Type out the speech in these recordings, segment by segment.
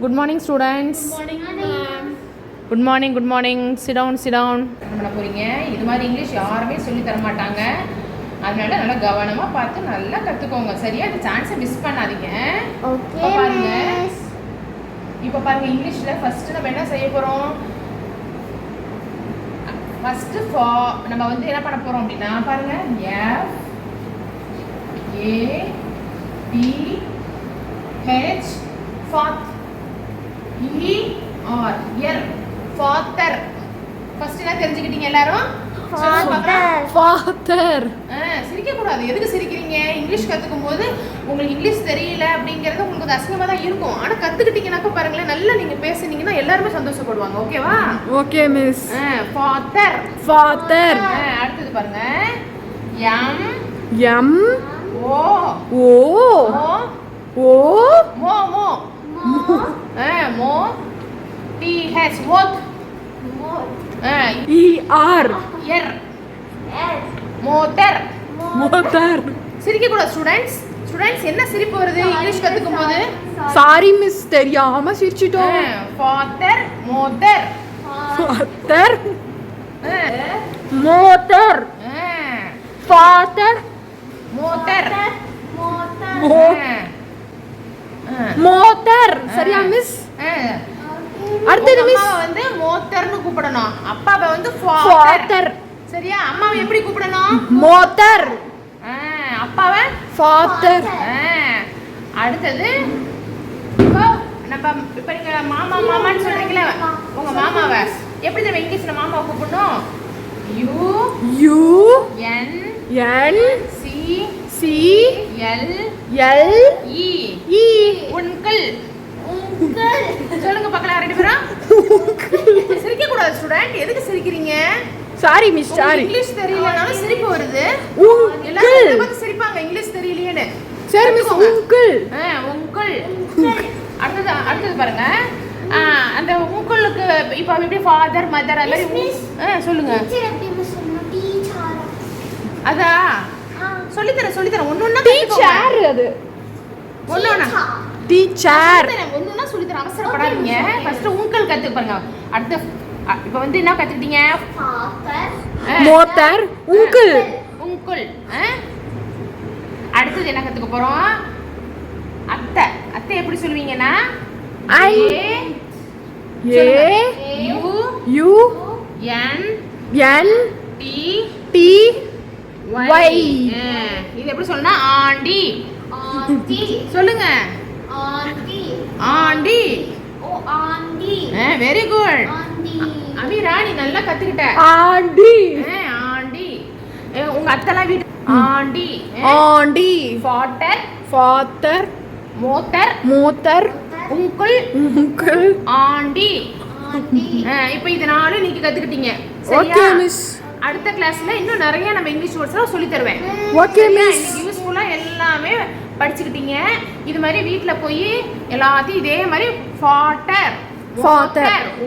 Good morning, students. Good morning, ma'am. Good morning, good morning. Sit down, sit down. பண்ண போறீங்க. இது மாதிரி English யாருமே சொல்லி தர மாட்டாங்க. அதனால நல்லா கவனமா பார்த்து நல்லா கத்துக்கோங்க. சரியா? இந்த சான்ஸை மிஸ் பண்ணாதீங்க. ஓகே பாருங்க. இப்போ பாருங்க இங்கிலீஷ்ல ஃபர்ஸ்ட் நம்ம என்ன செய்ய போறோம்? ஃபர்ஸ்ட் நம்ம வந்து என்ன பண்ண போறோம் அப்படினா பாருங்க F A T H Fath E R R father first என்ன தெரிஞ்சுக்கிட்டீங்க எல்லாரும்? ஃபாதர். சிரிக்க கூடாது. எதுக்கு சிரிக்கிறீங்க? இங்கிலீஷ் கத்துக்கும் போது உங்களுக்கு இங்கிலீஷ் தெரியல அப்படிங்கிறது உங்களுக்கு அசிங்கமா தான் இருக்கும். ஆனா கத்துக்கிட்டீங்கன்னாக்க பாருங்களேன் நல்லா நீங்க பேசுனீங்கன்னா எல்லாரும் சந்தோஷப்படுவாங்க. ஓகேவா? Okay miss. ஃபாதர். ஃபாதர். அடுத்து பாருங்க எம் ஓ ஓ மோ மோ மோ டி ஹெச் மோத் E R எர் மோட்டர். சிரிக்க கூடாது ஸ்டூடண்ட்ஸ் என்ன சிரிப்பு வருது இங்கிலீஷ் கத்துக்கும் போது? சாரி மிஸ் தெரியாம சிரிச்சிட்டோம். Father motor father motor father motor motor. சரியா மிஸ்? அடுத்தது மிஸ் வந்து மோட்டர்னு கூப்பிடணும். அப்பாவை வந்து ஃபாதர். சரியா? அம்மாவை எப்படி கூப்பிடணும்? மோட்டர். அப்பாவை ஃபாதர். அடுத்தது இப்போ நீங்க மாமான்னு சொல்றீங்களா உங்க மாமாவை எப்படி நம்ம இங்கிலீஷ்ல மாமாவை கூப்பிடணும்? U N C L E uncle. சொல்லுங்க பார்க்கலாம் ரெண்டு பேரும். சிரிக்க கூடாது ஸ்டூடண்ட். எதுக்கு சிரிக்கிறீங்க? Sorry miss sorry. இங்கிலீஷ் தெரியலனாலும் சிரிப்பு வருது. எல்லாரும் பார்த்து சிரிப்பாங்க இங்கிலீஷ் தெரியலையேன்னு. சரி மிஸ் உன்கிள். உன்கிள். அடுத்தது பாருங்க அந்த உன்கிளுக்கு இப்போ எப்படி ஃபாதர் மதர் அந்த மாதிரி சொல்லுங்க. அதா சொல்லித்தரேன் ஒன்னொன்னா டீச்சர். அது ஒன்னொன்னா டீச்சர் ஒன்னொன்னா சொல்லித்தரேன். அவசரப்படாதீங்க. ஃபர்ஸ்ட் உன்கிள் கத்துக்க பாருங்க. அடுத்து இப்போ வந்து என்ன கத்துக்கிட்டீங்க? மோட்டர் உன்கிள். அடுத்தது என்ன கத்துக்க போறோம்? அத்தை எப்படி சொல்லுவீங்கன்னா யூ என் டி ஒய். இது எப்படி சொல்லணும்னா ஆண்டி சொல்லுங்க. ஆண்டி. வெரி குட் அமீரா, நீ நல்லா கத்துக்கிட்ட. ஆண்டி. உங்க அத்தைலாம் வீட்டு ஆண்டி ஃபாதர் மோட்டர் உன்கிள் ஆண்டி. இப்போ இது நாலும் நீங்க கத்துக்கிட்டீங்க. Okay miss. அடுத்த கிளாஸ்ல இன்னும் நிறைய நம்ம இங்கிலீஷ் வேர்ட்ஸ்லாம் சொல்லி தருவேன். Okay miss. யூஸ்ஃபுல்லா எல்லாமே படிச்சுக்கிட்டீங்க. இது மாதிரி வீட்ல போய் எல்லாத்தையும் இதே மாதிரி ஃபாதர்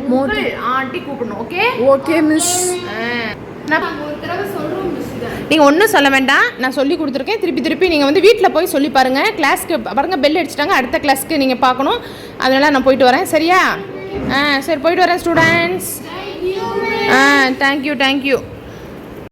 உன்கிள் ஆண்டி கூப்பிடணும். Okay miss. நீங்க ஒன்றும் சொல்ல வேண்டாம். நான் சொல்லி கொடுத்துருக்கேன். திருப்பி நீங்க வந்து வீட்டில் போய் சொல்லி பாருங்க. கிளாஸ்க்கு பாருங்க பெல் அடிச்சிட்டாங்க. அடுத்த கிளாஸ்க்கு நீங்க பார்க்கணும். அதனால நான் போயிட்டு வரேன். சரியா? சரி போயிட்டு வரேன் ஸ்டூடெண்ட்ஸ். தேங்க்யூ